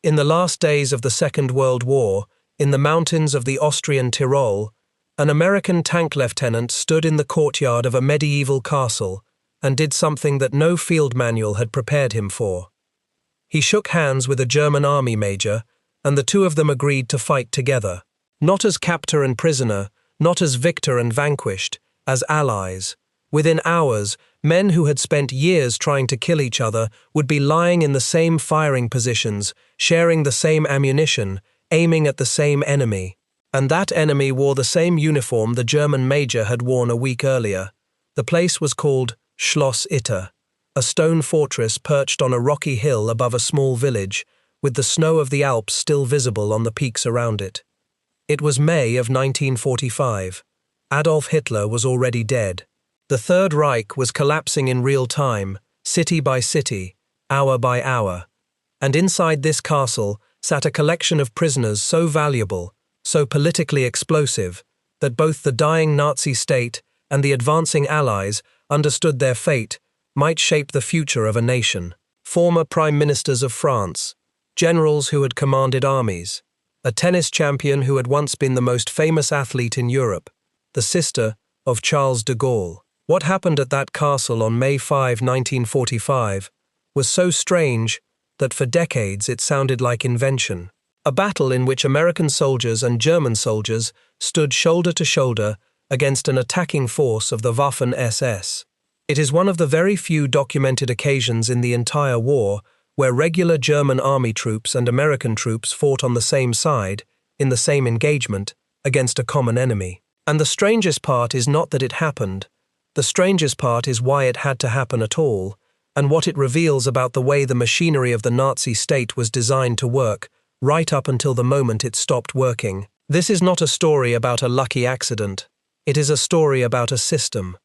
In the last days of the Second World War, in the mountains of the Austrian Tyrol, an American tank lieutenant stood in the courtyard of a medieval castle and did something that no field manual had prepared him for. He shook hands with a German army major, and the two of them agreed to fight together, not as captor and prisoner, not as victor and vanquished, as allies. Within hours, men who had spent years trying to kill each other would be lying in the same firing positions, sharing the same ammunition, aiming at the same enemy. And that enemy wore the same uniform the German major had worn a week earlier. The place was called Schloss Itter, a stone fortress perched on a rocky hill above a small village, with the snow of the Alps still visible on the peaks around it. It was May of 1945. Adolf Hitler was already dead. The Third Reich was collapsing in real time, city by city, hour by hour. And inside this castle sat a collection of prisoners so valuable, so politically explosive, that both the dying Nazi state and the advancing Allies understood their fate might shape the future of a nation. Former prime ministers of France, generals who had commanded armies, a tennis champion who had once been the most famous athlete in Europe, the sister of Charles de Gaulle. What happened at that castle on May 5, 1945, was so strange that for decades it sounded like invention. A battle in which American soldiers and German soldiers stood shoulder to shoulder against an attacking force of the Waffen-SS. It is one of the very few documented occasions in the entire war where regular German army troops and American troops fought on the same side, in the same engagement, against a common enemy. And the strangest part is not that it happened. The strangest part is why it had to happen at all, and what it reveals about the way the machinery of the Nazi state was designed to work, right up until the moment it stopped working. This is not a story about a lucky accident. It is a story about a system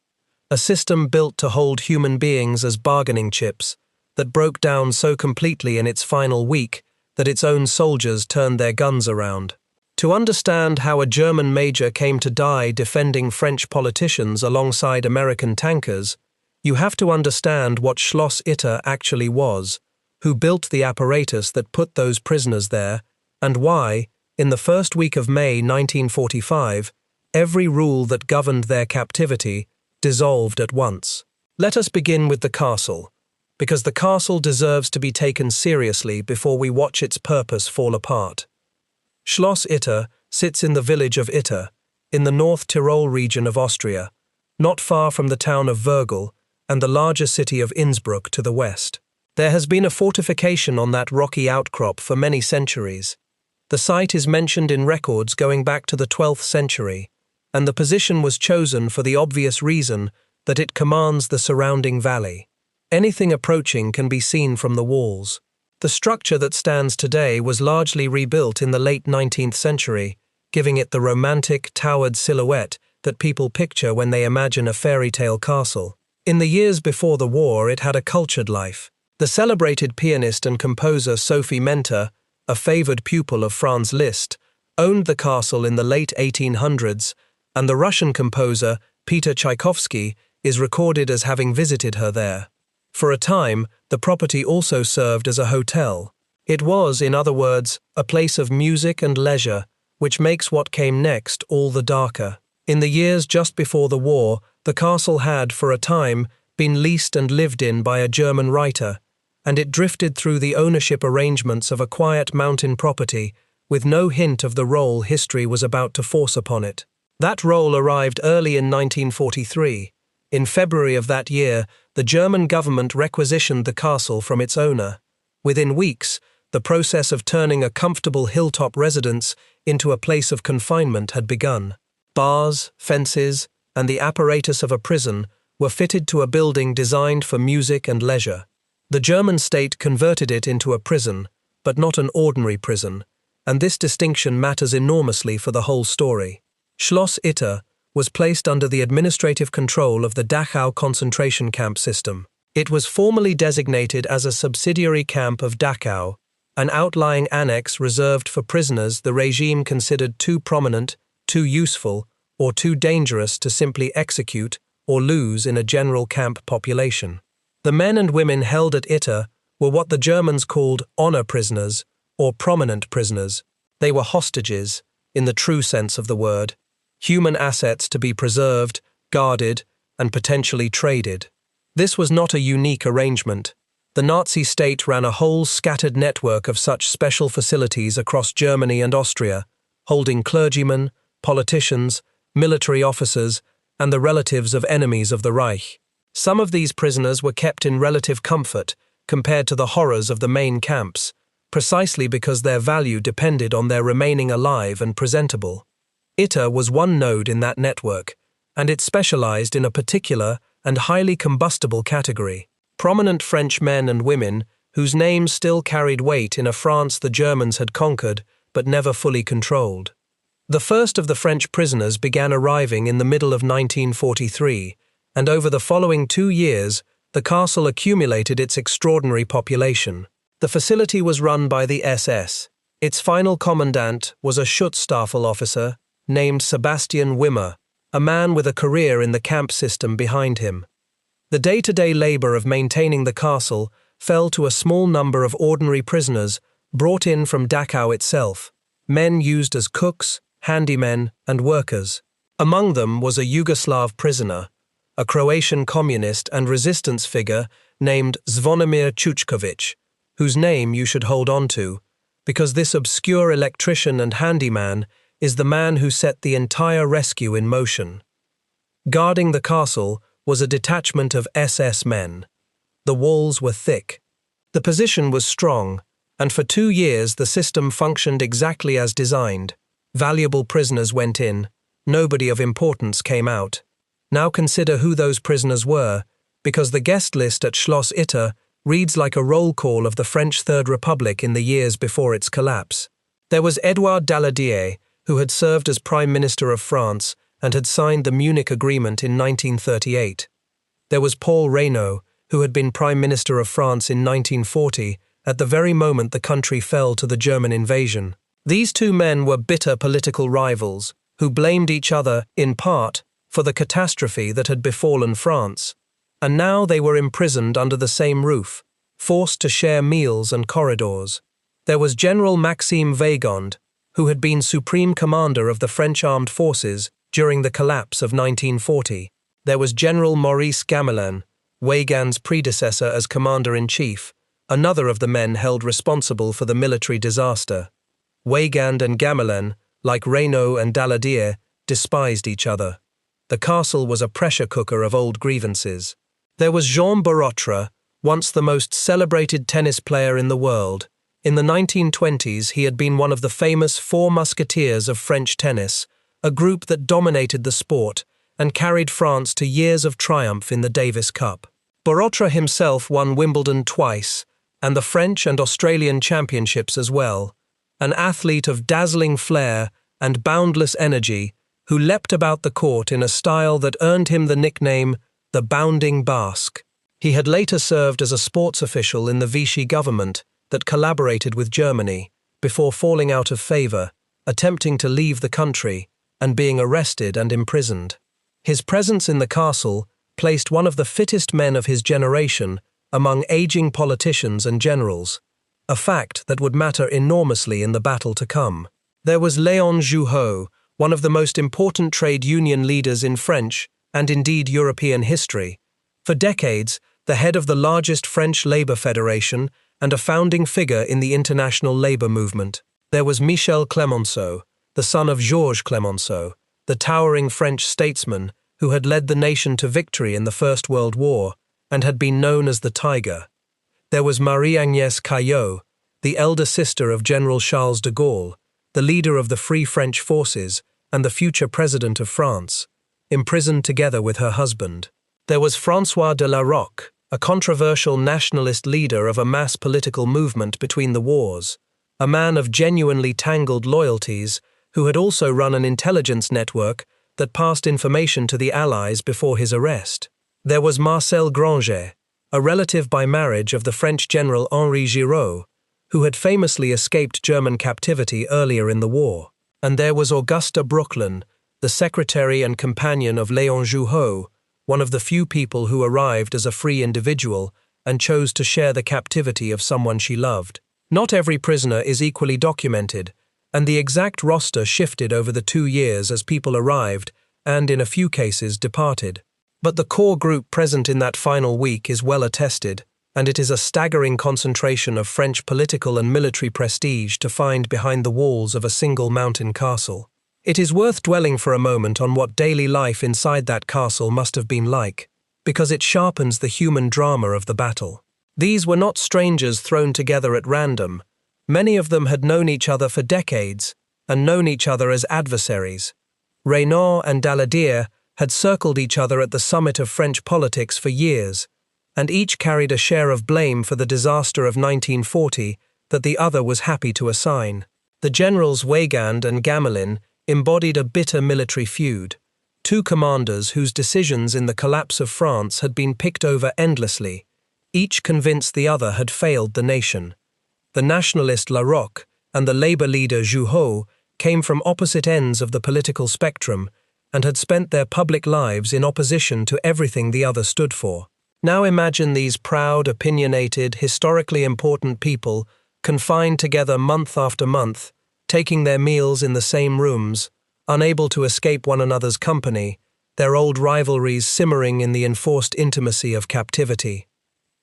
built to hold human beings as bargaining chips, that broke down so completely in its final week that its own soldiers turned their guns around. To understand how a German major came to die defending French politicians alongside American tankers, you have to understand what Schloss Itter actually was, who built the apparatus that put those prisoners there, and why, in the first week of May 1945, every rule that governed their captivity dissolved at once. Let us begin with the castle, because the castle deserves to be taken seriously before we watch its purpose fall apart. Schloss Itter sits in the village of Itter, in the North Tyrol region of Austria, not far from the town of Würgl and the larger city of Innsbruck to the west. There has been a fortification on that rocky outcrop for many centuries. The site is mentioned in records going back to the 12th century, and the position was chosen for the obvious reason that it commands the surrounding valley. Anything approaching can be seen from the walls. The structure that stands today was largely rebuilt in the late 19th century, giving it the romantic, towered silhouette that people picture when they imagine a fairy tale castle. In the years before the war, it had a cultured life. The celebrated pianist and composer Sophie Mentor, a favored pupil of Franz Liszt, owned the castle in the late 1800s, and the Russian composer Peter Tchaikovsky is recorded as having visited her there. For a time, the property also served as a hotel. It was, in other words, a place of music and leisure, which makes what came next all the darker. In the years just before the war, the castle had, for a time, been leased and lived in by a German writer, and it drifted through the ownership arrangements of a quiet mountain property, with no hint of the role history was about to force upon it. That role arrived early in 1943. In February of that year, the German government requisitioned the castle from its owner. Within weeks, the process of turning a comfortable hilltop residence into a place of confinement had begun. Bars, fences, and the apparatus of a prison were fitted to a building designed for music and leisure. The German state converted it into a prison, but not an ordinary prison, and this distinction matters enormously for the whole story. Schloss Itter was placed under the administrative control of the Dachau concentration camp system. It was formally designated as a subsidiary camp of Dachau, an outlying annex reserved for prisoners the regime considered too prominent, too useful, or too dangerous to simply execute or lose in a general camp population. The men and women held at Itter were what the Germans called honor prisoners, or prominent prisoners. They were hostages, in the true sense of the word, human assets to be preserved, guarded, and potentially traded. This was not a unique arrangement. The Nazi state ran a whole scattered network of such special facilities across Germany and Austria, holding clergymen, politicians, military officers, and the relatives of enemies of the Reich. Some of these prisoners were kept in relative comfort compared to the horrors of the main camps, precisely because their value depended on their remaining alive and presentable. ITER was one node in that network, and it specialized in a particular and highly combustible category: prominent French men and women whose names still carried weight in a France the Germans had conquered but never fully controlled. The first of the French prisoners began arriving in the middle of 1943, and over the following 2 years, the castle accumulated its extraordinary population. The facility was run by the SS. Its final commandant was a Schutzstaffel officer named Sebastian Wimmer, a man with a career in the camp system behind him. The day-to-day labor of maintaining the castle fell to a small number of ordinary prisoners brought in from Dachau itself, men used as cooks, handymen, and workers. Among them was a Yugoslav prisoner, a Croatian communist and resistance figure named Zvonimir Chuchkovic, whose name you should hold on to, because this obscure electrician and handyman is the man who set the entire rescue in motion. Guarding the castle was a detachment of SS men. The walls were thick. The position was strong, and for 2 years the system functioned exactly as designed. Valuable prisoners went in, nobody of importance came out. Now consider who those prisoners were, because the guest list at Schloss Itter reads like a roll call of the French Third Republic in the years before its collapse. There was Édouard Daladier, who had served as Prime Minister of France and had signed the Munich Agreement in 1938. There was Paul Reynaud, who had been Prime Minister of France in 1940, at the very moment the country fell to the German invasion. These 2 men were bitter political rivals, who blamed each other, in part, for the catastrophe that had befallen France. And now they were imprisoned under the same roof, forced to share meals and corridors. There was General Maxime Weygand, who had been Supreme Commander of the French Armed Forces during the collapse of 1940. There was General Maurice Gamelin, Weygand's predecessor as Commander-in-Chief, another of the men held responsible for the military disaster. Weygand and Gamelin, like Reynaud and Daladier, despised each other. The castle was a pressure cooker of old grievances. There was Jean Barotra, once the most celebrated tennis player in the world. In the 1920s, he had been one of the famous Four Musketeers of French tennis, a group that dominated the sport and carried France to years of triumph in the Davis Cup. Barotra himself won Wimbledon twice, and the French and Australian championships as well. An athlete of dazzling flair and boundless energy who leapt about the court in a style that earned him the nickname the Bounding Basque. He had later served as a sports official in the Vichy government that collaborated with Germany, before falling out of favor, attempting to leave the country, and being arrested and imprisoned. His presence in the castle placed one of the fittest men of his generation among aging politicians and generals, a fact that would matter enormously in the battle to come. There was Léon Jouhaux, one of the most important trade union leaders in French and indeed European history. For decades, the head of the largest French labor federation and a founding figure in the international labor movement. There was Michel Clemenceau, the son of Georges Clemenceau, the towering French statesman who had led the nation to victory in the First World War and had been known as the Tiger. There was Marie-Agnès Caillaux, the elder sister of General Charles de Gaulle, the leader of the Free French Forces and the future president of France, imprisoned together with her husband. There was François de la Roque, a controversial nationalist leader of a mass political movement between the wars, a man of genuinely tangled loyalties who had also run an intelligence network that passed information to the Allies before his arrest. There was Marcel Granger, a relative by marriage of the French general Henri Giraud, who had famously escaped German captivity earlier in the war. And there was Augusta Brooklyn, the secretary and companion of Léon Jouhaux, one of the few people who arrived as a free individual and chose to share the captivity of someone she loved. Not every prisoner is equally documented, and the exact roster shifted over the 2 years as people arrived and, in a few cases, departed. But the core group present in that final week is well attested, and it is a staggering concentration of French political and military prestige to find behind the walls of a single mountain castle. It is worth dwelling for a moment on what daily life inside that castle must have been like, because it sharpens the human drama of the battle. These were not strangers thrown together at random. Many of them had known each other for decades, and known each other as adversaries. Reynaud and Daladier had circled each other at the summit of French politics for years, and each carried a share of blame for the disaster of 1940 that the other was happy to assign. The generals Weygand and Gamelin embodied a bitter military feud, two commanders whose decisions in the collapse of France had been picked over endlessly, each convinced the other had failed the nation. The nationalist Larocque and the Labour leader Jouhaux came from opposite ends of the political spectrum and had spent their public lives in opposition to everything the other stood for. Now imagine these proud, opinionated, historically important people confined together month after month, taking their meals in the same rooms, unable to escape one another's company, their old rivalries simmering in the enforced intimacy of captivity.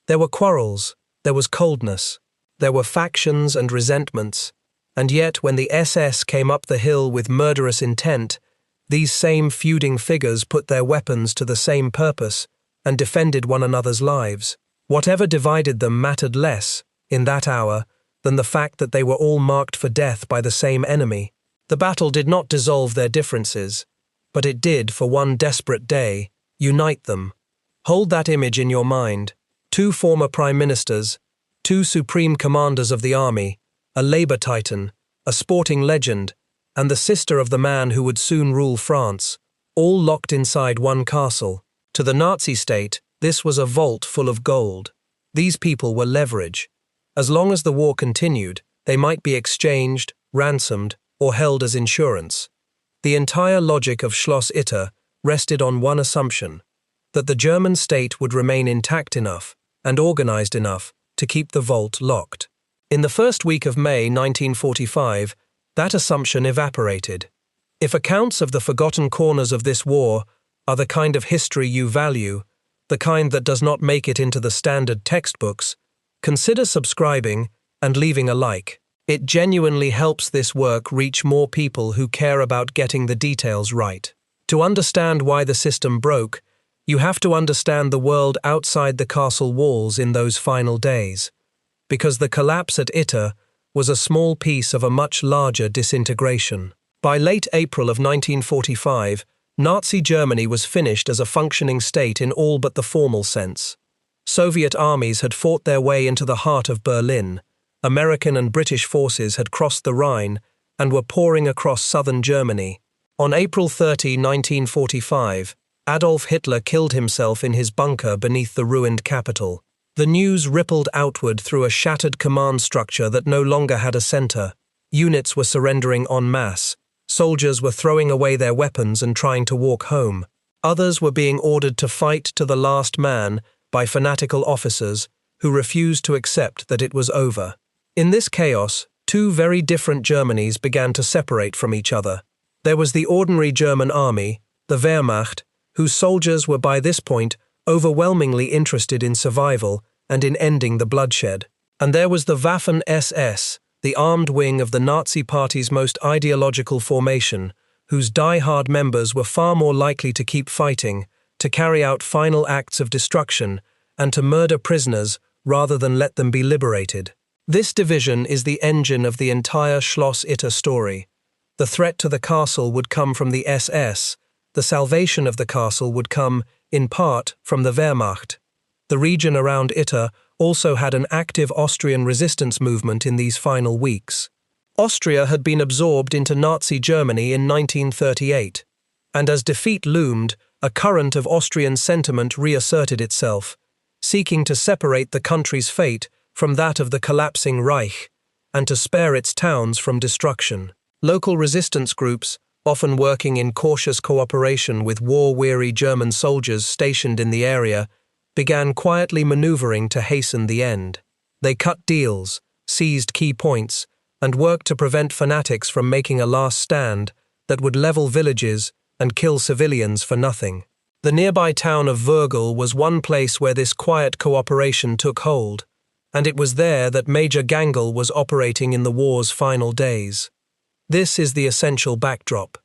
There were quarrels, there was coldness, there were factions and resentments, and yet when the SS came up the hill with murderous intent, these same feuding figures put their weapons to the same purpose and defended one another's lives. Whatever divided them mattered less, in that hour, than the fact that they were all marked for death by the same enemy. The battle did not dissolve their differences, but it did, for one desperate day, unite them. Hold that image in your mind. Two former prime ministers, two supreme commanders of the army, a Labour titan, a sporting legend, and the sister of the man who would soon rule France, all locked inside one castle. To the Nazi state, this was a vault full of gold. These people were leverage. As long as the war continued, they might be exchanged, ransomed, or held as insurance. The entire logic of Schloss Itter rested on one assumption, that the German state would remain intact enough and organized enough to keep the vault locked. In the first week of May 1945, that assumption evaporated. If accounts of the forgotten corners of this war are the kind of history you value, the kind that does not make it into the standard textbooks, consider subscribing and leaving a like. It genuinely helps this work reach more people who care about getting the details right. To understand why the system broke, you have to understand the world outside the castle walls in those final days, because the collapse at Itter was a small piece of a much larger disintegration. By late April of 1945, Nazi Germany was finished as a functioning state in all but the formal sense. Soviet armies had fought their way into the heart of Berlin, American and British forces had crossed the Rhine and were pouring across southern Germany. On April 30, 1945, Adolf Hitler killed himself in his bunker beneath the ruined capital. The news rippled outward through a shattered command structure that no longer had a center. Units were surrendering en masse. Soldiers were throwing away their weapons and trying to walk home. Others were being ordered to fight to the last man by fanatical officers who refused to accept that it was over. In this chaos, two very different Germanys began to separate from each other. There was the ordinary German army, the Wehrmacht, whose soldiers were by this point overwhelmingly interested in survival and in ending the bloodshed. And there was the Waffen-SS, the armed wing of the Nazi Party's most ideological formation, whose die-hard members were far more likely to keep fighting, to carry out final acts of destruction, and to murder prisoners rather than let them be liberated. This division is the engine of the entire Schloss Itter story. The threat to the castle would come from the SS. The salvation of the castle would come, in part, from the Wehrmacht. The region around Itter also had an active Austrian resistance movement in these final weeks. Austria had been absorbed into Nazi Germany in 1938, and as defeat loomed, a current of Austrian sentiment reasserted itself, seeking to separate the country's fate from that of the collapsing Reich, and to spare its towns from destruction. Local resistance groups, often working in cautious cooperation with war-weary German soldiers stationed in the area, began quietly maneuvering to hasten the end. They cut deals, seized key points, and worked to prevent fanatics from making a last stand that would level villages and kill civilians for nothing. The nearby town of Vurgel was one place where this quiet cooperation took hold, and it was there that Major Gangel was operating in the war's final days. This is the essential backdrop.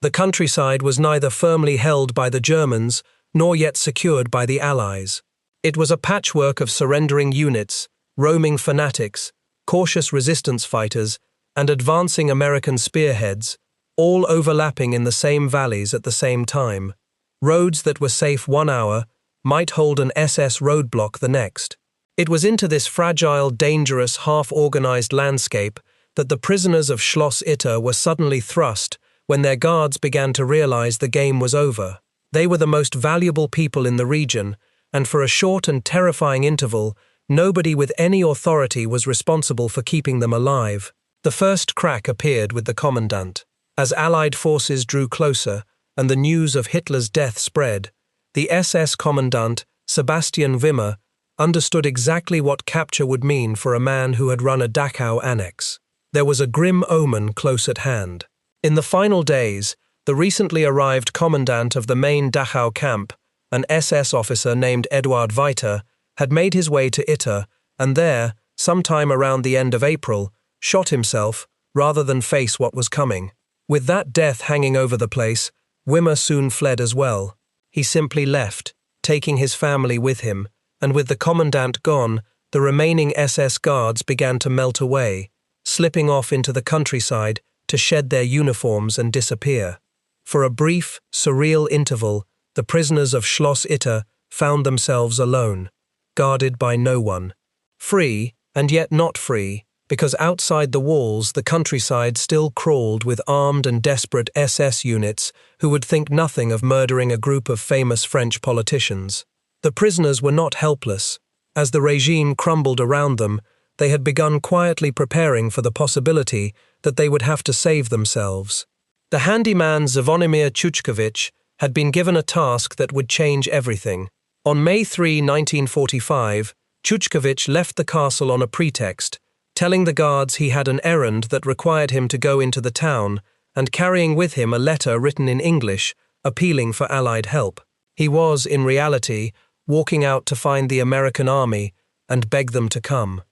The countryside was neither firmly held by the Germans nor yet secured by the Allies. It was a patchwork of surrendering units, roaming fanatics, cautious resistance fighters, and advancing American spearheads, all overlapping in the same valleys at the same time. Roads that were safe 1 hour might hold an SS roadblock the next. It was into this fragile, dangerous, half-organized landscape that the prisoners of Schloss Itter were suddenly thrust when their guards began to realize the game was over. They were the most valuable people in the region, and for a short and terrifying interval, nobody with any authority was responsible for keeping them alive. The first crack appeared with the commandant. As Allied forces drew closer and the news of Hitler's death spread, the SS commandant, Sebastian Wimmer, understood exactly what capture would mean for a man who had run a Dachau annex. There was a grim omen close at hand. In the final days, the recently arrived commandant of the main Dachau camp, an SS officer named Eduard Weiter, had made his way to Itter and there, sometime around the end of April, shot himself rather than face what was coming. With that death hanging over the place, Wimmer soon fled as well. He simply left, taking his family with him, and with the commandant gone, the remaining SS guards began to melt away, slipping off into the countryside to shed their uniforms and disappear. For a brief, surreal interval, the prisoners of Schloss Itter found themselves alone, guarded by no one. Free, and yet not free, because outside the walls the countryside still crawled with armed and desperate SS units who would think nothing of murdering a group of famous French politicians. The prisoners were not helpless. As the regime crumbled around them, they had begun quietly preparing for the possibility that they would have to save themselves. The handyman Zvonimir Chuchkovich had been given a task that would change everything. On May 3, 1945, Chuchkovich left the castle on a pretext, telling the guards he had an errand that required him to go into the town, and carrying with him a letter written in English, appealing for Allied help. He was, in reality, walking out to find the American army and beg them to come.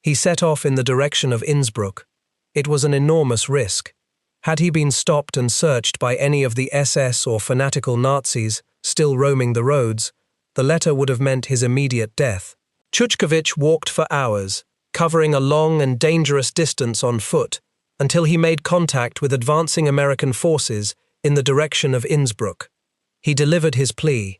He set off in the direction of Innsbruck. It was an enormous risk. Had he been stopped and searched by any of the SS or fanatical Nazis still roaming the roads, the letter would have meant his immediate death. Chuchkovich walked for hours, covering a long and dangerous distance on foot, until he made contact with advancing American forces in the direction of Innsbruck. He delivered his plea.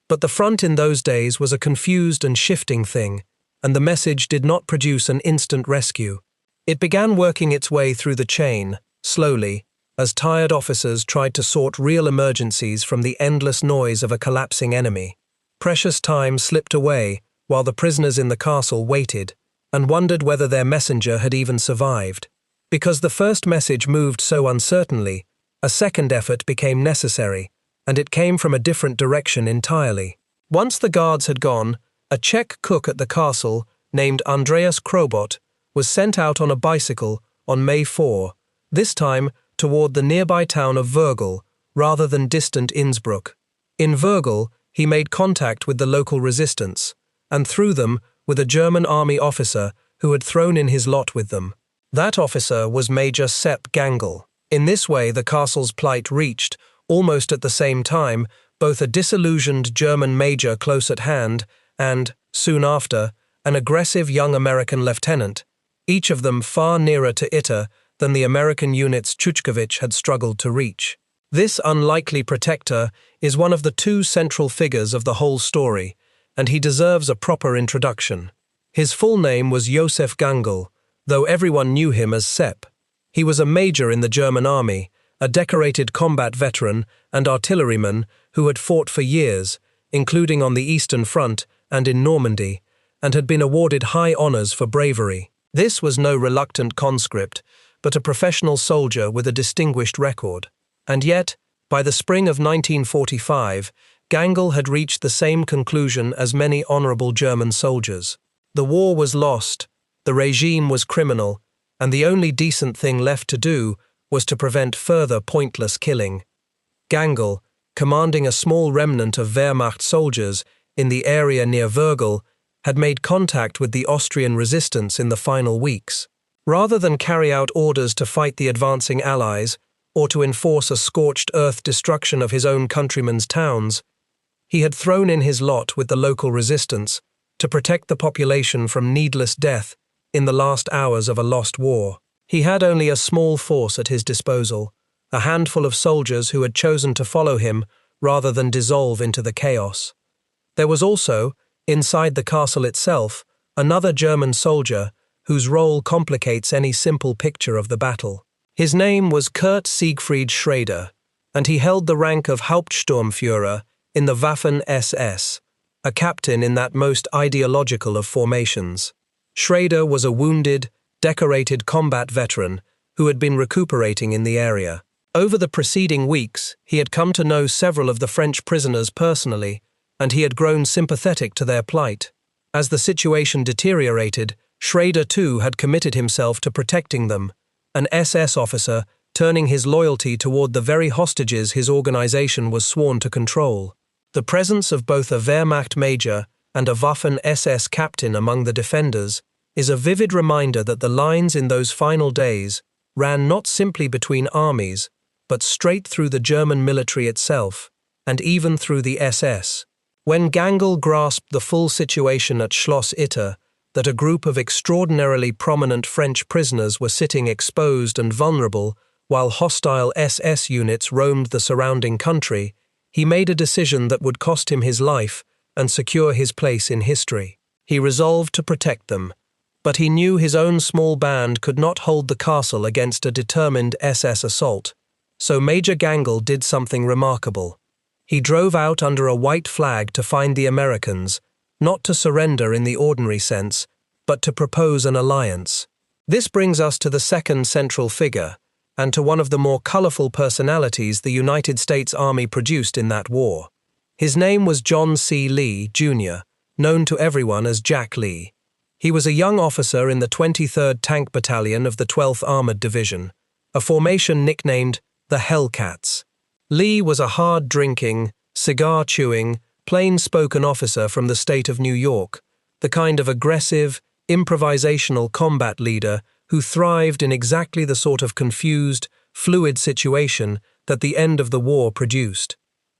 But the front in those days was a confused and shifting thing, and the message did not produce an instant rescue. It began working its way through the chain, slowly, as tired officers tried to sort real emergencies from the endless noise of a collapsing enemy. Precious time slipped away while the prisoners in the castle waited and wondered whether their messenger had even survived. Because the first message moved so uncertainly, a second effort became necessary, and it came from a different direction entirely. Once the guards had gone, a Czech cook at the castle, named Andreas Krobot, was sent out on a bicycle on May 4, this time toward the nearby town of Vurgel, rather than distant Innsbruck. In Vurgel, he made contact with the local resistance, and through them with a German army officer who had thrown in his lot with them. That officer was Major Sepp Gangel. In this way, the castle's plight reached, almost at the same time, both a disillusioned German major close at hand and, soon after, an aggressive young American lieutenant, each of them far nearer to Itter than the American units Chuchkovich had struggled to reach. This unlikely protector is one of the two central figures of the whole story, and he deserves a proper introduction. His full name was Josef Gangel, though everyone knew him as Sepp. He was a major in the German army, a decorated combat veteran and artilleryman who had fought for years, including on the Eastern Front and in Normandy, and had been awarded high honors for bravery. This was no reluctant conscript, but a professional soldier with a distinguished record. And yet, by the spring of 1945, Gangel had reached the same conclusion as many honorable German soldiers. The war was lost, The regime was criminal, and the only decent thing left to do was to prevent further pointless killing. Gangl, commanding a small remnant of Wehrmacht soldiers in the area near Würgel, had made contact with the Austrian resistance in the final weeks. Rather than carry out orders to fight the advancing Allies, or to enforce a scorched earth destruction of his own countrymen's towns, he had thrown in his lot with the local resistance to protect the population from needless death in the last hours of a lost war. He had only a small force at his disposal, a handful of soldiers who had chosen to follow him rather than dissolve into the chaos. There was also, inside the castle itself, another German soldier whose role complicates any simple picture of the battle. His name was Kurt Siegfried Schrader, and he held the rank of Hauptsturmführer in the Waffen-SS, a captain in that most ideological of formations. Schrader was a wounded, decorated combat veteran who had been recuperating in the area. Over the preceding weeks, he had come to know several of the French prisoners personally, and he had grown sympathetic to their plight. As the situation deteriorated, Schrader too had committed himself to protecting them, an SS officer turning his loyalty toward the very hostages his organization was sworn to control. The presence of both a Wehrmacht major and a Waffen-SS captain among the defenders is a vivid reminder that the lines in those final days ran not simply between armies, but straight through the German military itself, and even through the SS. When Gangl grasped the full situation at Schloss Itter, that a group of extraordinarily prominent French prisoners were sitting exposed and vulnerable while hostile SS units roamed the surrounding country, he made a decision that would cost him his life and secure his place in history. He resolved to protect them, but he knew his own small band could not hold the castle against a determined SS assault, so Major Gangl did something remarkable. He drove out under a white flag to find the Americans, not to surrender in the ordinary sense, but to propose an alliance. This brings us to the second central figure, and to one of the more colorful personalities the United States Army produced in that war. His name was John C. Lee, Jr., known to everyone as Jack Lee. He was a young officer in the 23rd Tank Battalion of the 12th Armored Division, a formation nicknamed the Hellcats. Lee was a hard-drinking, cigar-chewing, plain-spoken officer from the state of New York, the kind of aggressive, improvisational combat leader who thrived in exactly the sort of confused, fluid situation that the end of the war produced.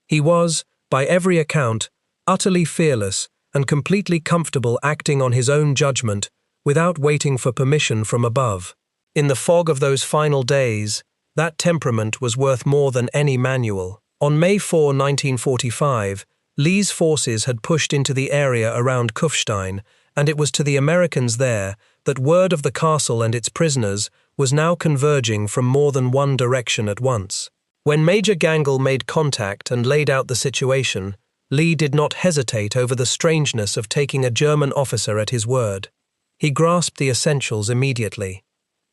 He was, by every account, utterly fearless and completely comfortable acting on his own judgment without waiting for permission from above. In the fog of those final days, that temperament was worth more than any manual. On May 4, 1945, Lee's forces had pushed into the area around Kufstein, and it was to the Americans there that word of the castle and its prisoners was now converging from more than one direction at once. When Major Gangl made contact and laid out the situation, Lee did not hesitate over the strangeness of taking a German officer at his word. He grasped the essentials immediately.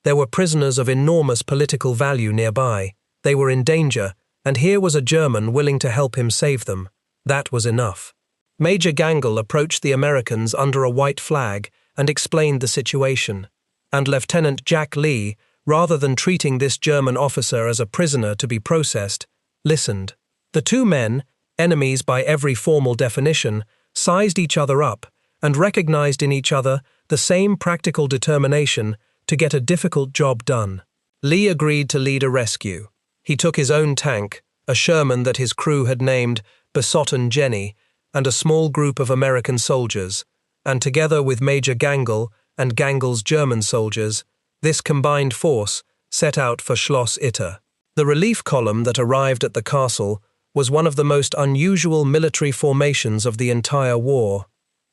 There were prisoners of enormous political value nearby. They were in danger, and here was a German willing to help him save them. That was enough. Major Gangl approached the Americans under a white flag and explained the situation, and Lieutenant Jack Lee, rather than treating this German officer as a prisoner to be processed, listened. The two men, enemies by every formal definition, sized each other up and recognized in each other the same practical determination to get a difficult job done. Lee agreed to lead a rescue. He took his own tank, a Sherman that his crew had named Besotten Jenny, and a small group of American soldiers, and together with Major Gangl and Gangl's German soldiers, this combined force set out for Schloss Itter. The relief column that arrived at the castle was one of the most unusual military formations of the entire war.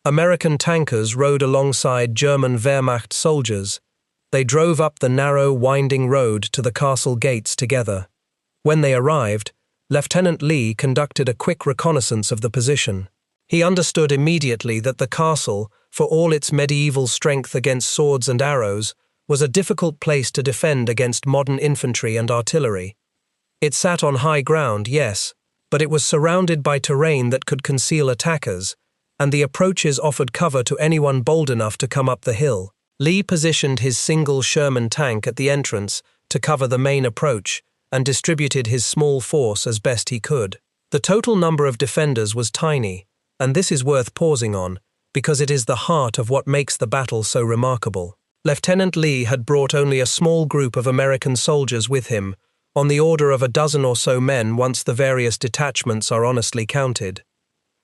American tankers rode alongside German Wehrmacht soldiers. They drove up the narrow, winding road to the castle gates together. When they arrived, Lieutenant Lee conducted a quick reconnaissance of the position. He understood immediately that the castle, for all its medieval strength against swords and arrows, was a difficult place to defend against modern infantry and artillery. It sat on high ground, yes, but it was surrounded by terrain that could conceal attackers, and the approaches offered cover to anyone bold enough to come up the hill. Lee positioned his single Sherman tank at the entrance to cover the main approach and distributed his small force as best he could. The total number of defenders was tiny, and this is worth pausing on, because it is the heart of what makes the battle so remarkable. Lieutenant Lee had brought only a small group of American soldiers with him, on the order of a dozen or so men once the various detachments are honestly counted.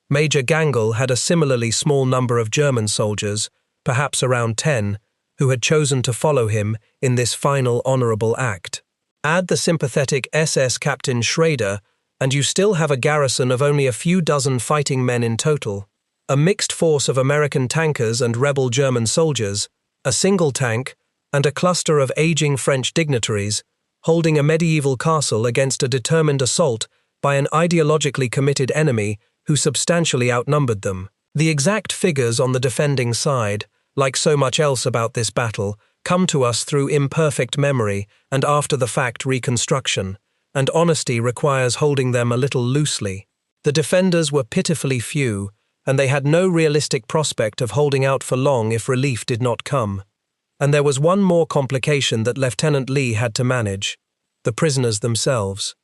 Major Gangel had a similarly small number of German soldiers, perhaps around 10, who had chosen to follow him in this final honorable act. Add the sympathetic SS Captain Schrader, and you still have a garrison of only a few dozen fighting men in total. A mixed force of American tankers and rebel German soldiers, a single tank, and a cluster of aging French dignitaries, holding a medieval castle against a determined assault by an ideologically committed enemy who substantially outnumbered them. The exact figures on the defending side, like so much else about this battle, come to us through imperfect memory and after-the-fact reconstruction, and honesty requires holding them a little loosely. The defenders were pitifully few, and they had no realistic prospect of holding out for long if relief did not come. And there was one more complication that Lieutenant Lee had to manage: the prisoners themselves.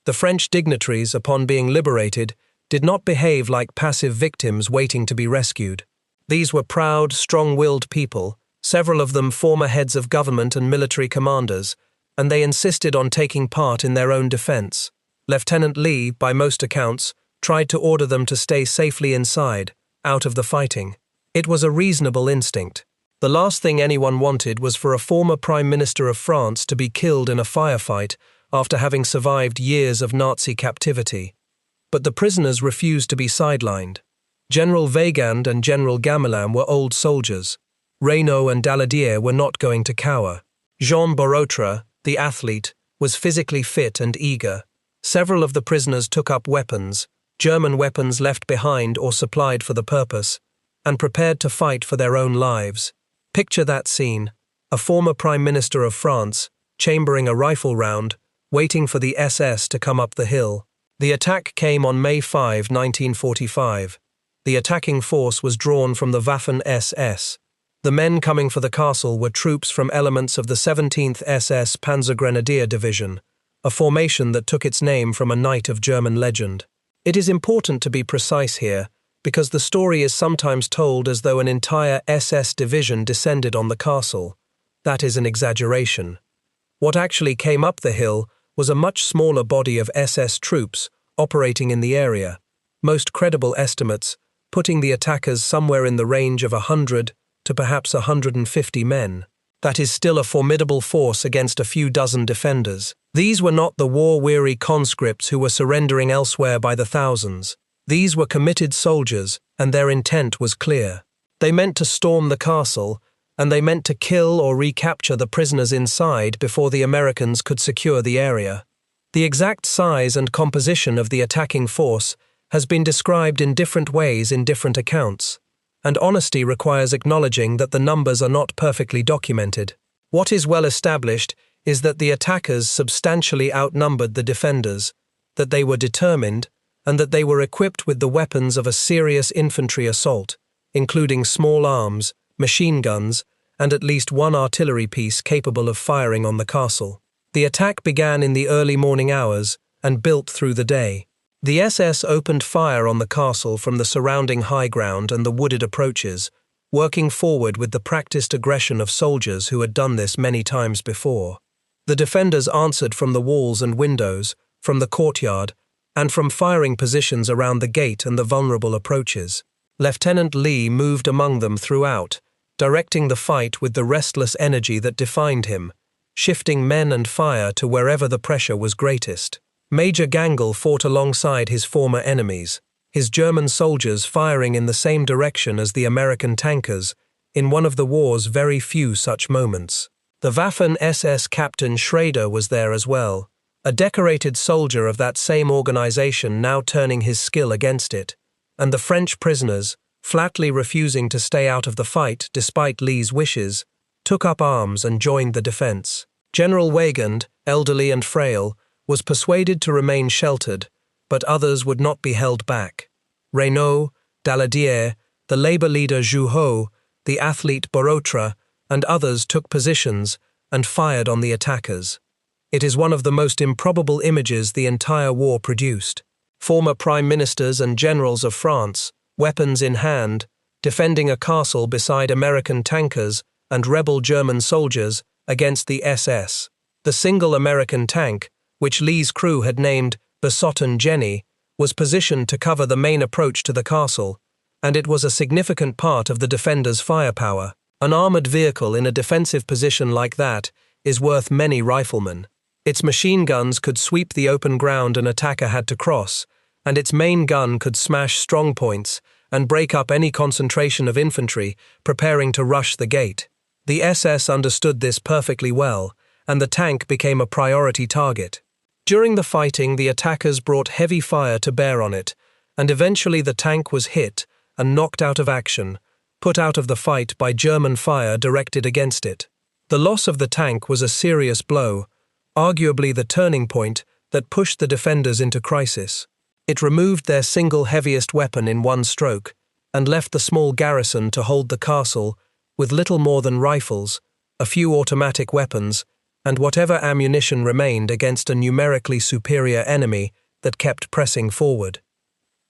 The French dignitaries, upon being liberated, did not behave like passive victims waiting to be rescued. These were proud, strong-willed people, several of them former heads of government and military commanders, and they insisted on taking part in their own defense. Lieutenant Lee, by most accounts, tried to order them to stay safely inside, out of the fighting. It was a reasonable instinct. The last thing anyone wanted was for a former Prime Minister of France to be killed in a firefight after having survived years of Nazi captivity. But the prisoners refused to be sidelined. General Weygand and General Gamelin were old soldiers. Reynaud and Daladier were not going to cower. Jean Borotra, the athlete, was physically fit and eager. Several of the prisoners took up weapons, German weapons left behind or supplied for the purpose, and prepared to fight for their own lives. Picture that scene: a former Prime Minister of France, chambering a rifle round, waiting for the SS to come up the hill. The attack came on May 5, 1945. The attacking force was drawn from the Waffen-SS. The men coming for the castle were troops from elements of the 17th SS Panzergrenadier Division, a formation that took its name from a knight of German legend. It is important to be precise here, because the story is sometimes told as though an entire SS division descended on the castle. That is an exaggeration. What actually came up the hill was a much smaller body of SS troops operating in the area, most credible estimates putting the attackers somewhere in the range of 100 to perhaps 150 men. That is still a formidable force against a few dozen defenders. These were not the war-weary conscripts who were surrendering elsewhere by the thousands. These were committed soldiers, and their intent was clear. They meant to storm the castle, and they meant to kill or recapture the prisoners inside before the Americans could secure the area. The exact size and composition of the attacking force has been described in different ways in different accounts, and honesty requires acknowledging that the numbers are not perfectly documented. What is well established is that the attackers substantially outnumbered the defenders, that they were determined, and that they were equipped with the weapons of a serious infantry assault, including small arms, machine guns, and at least one artillery piece capable of firing on the castle. The attack began in the early morning hours and built through the day. The SS opened fire on the castle from the surrounding high ground and the wooded approaches, working forward with the practiced aggression of soldiers who had done this many times before. The defenders answered from the walls and windows, from the courtyard, and from firing positions around the gate and the vulnerable approaches. Lieutenant Lee moved among them throughout, directing the fight with the restless energy that defined him, shifting men and fire to wherever the pressure was greatest. Major Gangel fought alongside his former enemies, his German soldiers firing in the same direction as the American tankers, in one of the war's very few such moments. The Waffen-SS Captain Schrader was there as well, a decorated soldier of that same organization now turning his skill against it, and the French prisoners, flatly refusing to stay out of the fight despite Lee's wishes, took up arms and joined the defense. General Weygand, elderly and frail, was persuaded to remain sheltered, but others would not be held back. Reynaud, Daladier, the labor leader Jouhaux, the athlete Borotra, and others took positions and fired on the attackers. It is one of the most improbable images the entire war produced. Former prime ministers and generals of France, weapons in hand, defending a castle beside American tankers and rebel German soldiers against the SS. The single American tank, which Lee's crew had named Besotten Jenny, was positioned to cover the main approach to the castle, and it was a significant part of the defenders' firepower. An armored vehicle in a defensive position like that is worth many riflemen. Its machine guns could sweep the open ground an attacker had to cross, and its main gun could smash strong points and break up any concentration of infantry preparing to rush the gate. The SS understood this perfectly well, and the tank became a priority target. During the fighting, the attackers brought heavy fire to bear on it, and eventually the tank was hit and knocked out of action, put out of the fight by German fire directed against it. The loss of the tank was a serious blow, arguably the turning point that pushed the defenders into crisis. It removed their single heaviest weapon in one stroke and left the small garrison to hold the castle with little more than rifles, a few automatic weapons, and whatever ammunition remained against a numerically superior enemy that kept pressing forward.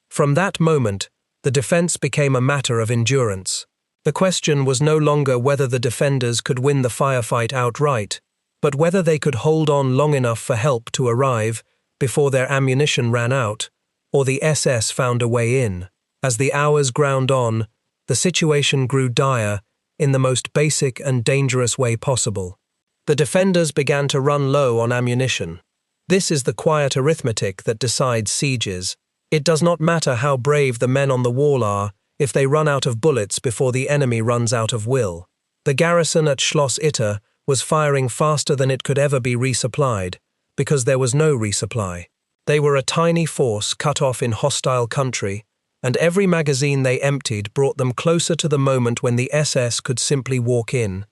From that moment, the defense became a matter of endurance. The question was no longer whether the defenders could win the firefight outright, but whether they could hold on long enough for help to arrive before their ammunition ran out, or the SS found a way in. As the hours ground on, the situation grew dire in the most basic and dangerous way possible. The defenders began to run low on ammunition. This is the quiet arithmetic that decides sieges. It does not matter how brave the men on the wall are if they run out of bullets before the enemy runs out of will. The garrison at Schloss Itter was firing faster than it could ever be resupplied, because there was no resupply. They were a tiny force cut off in hostile country, and every magazine they emptied brought them closer to the moment when the SS could simply walk in.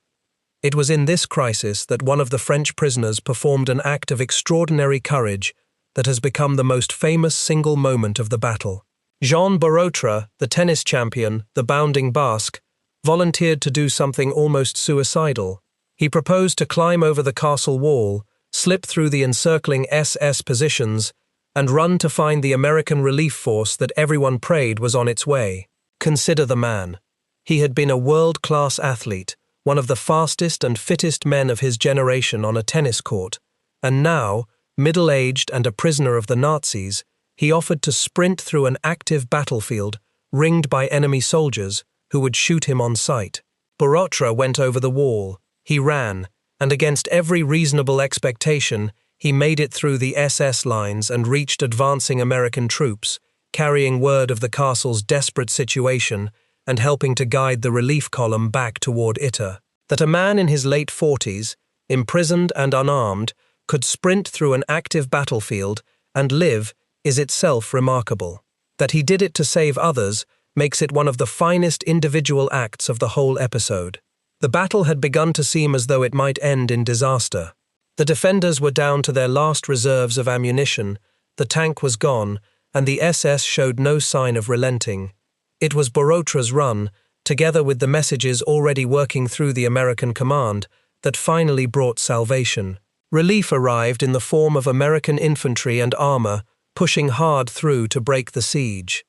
It was in this crisis that one of the French prisoners performed an act of extraordinary courage that has become the most famous single moment of the battle. Jean Barotra, the tennis champion, the bounding Basque, volunteered to do something almost suicidal. He proposed to climb over the castle wall, slip through the encircling SS positions, and run to find the American relief force that everyone prayed was on its way. Consider the man. He had been a world-class athlete, one of the fastest and fittest men of his generation on a tennis court, and now, middle-aged and a prisoner of the Nazis, he offered to sprint through an active battlefield ringed by enemy soldiers who would shoot him on sight. Barotra went over the wall. He ran, and against every reasonable expectation, he made it through the SS lines and reached advancing American troops, carrying word of the castle's desperate situation and helping to guide the relief column back toward Itter. That a man in his late 40s, imprisoned and unarmed, could sprint through an active battlefield and live is itself remarkable. That he did it to save others makes it one of the finest individual acts of the whole episode. The battle had begun to seem as though it might end in disaster. The defenders were down to their last reserves of ammunition, the tank was gone, and the SS showed no sign of relenting. It was Barotra's run, together with the messages already working through the American command, that finally brought salvation. Relief arrived in the form of American infantry and armor, pushing hard through to break the siege.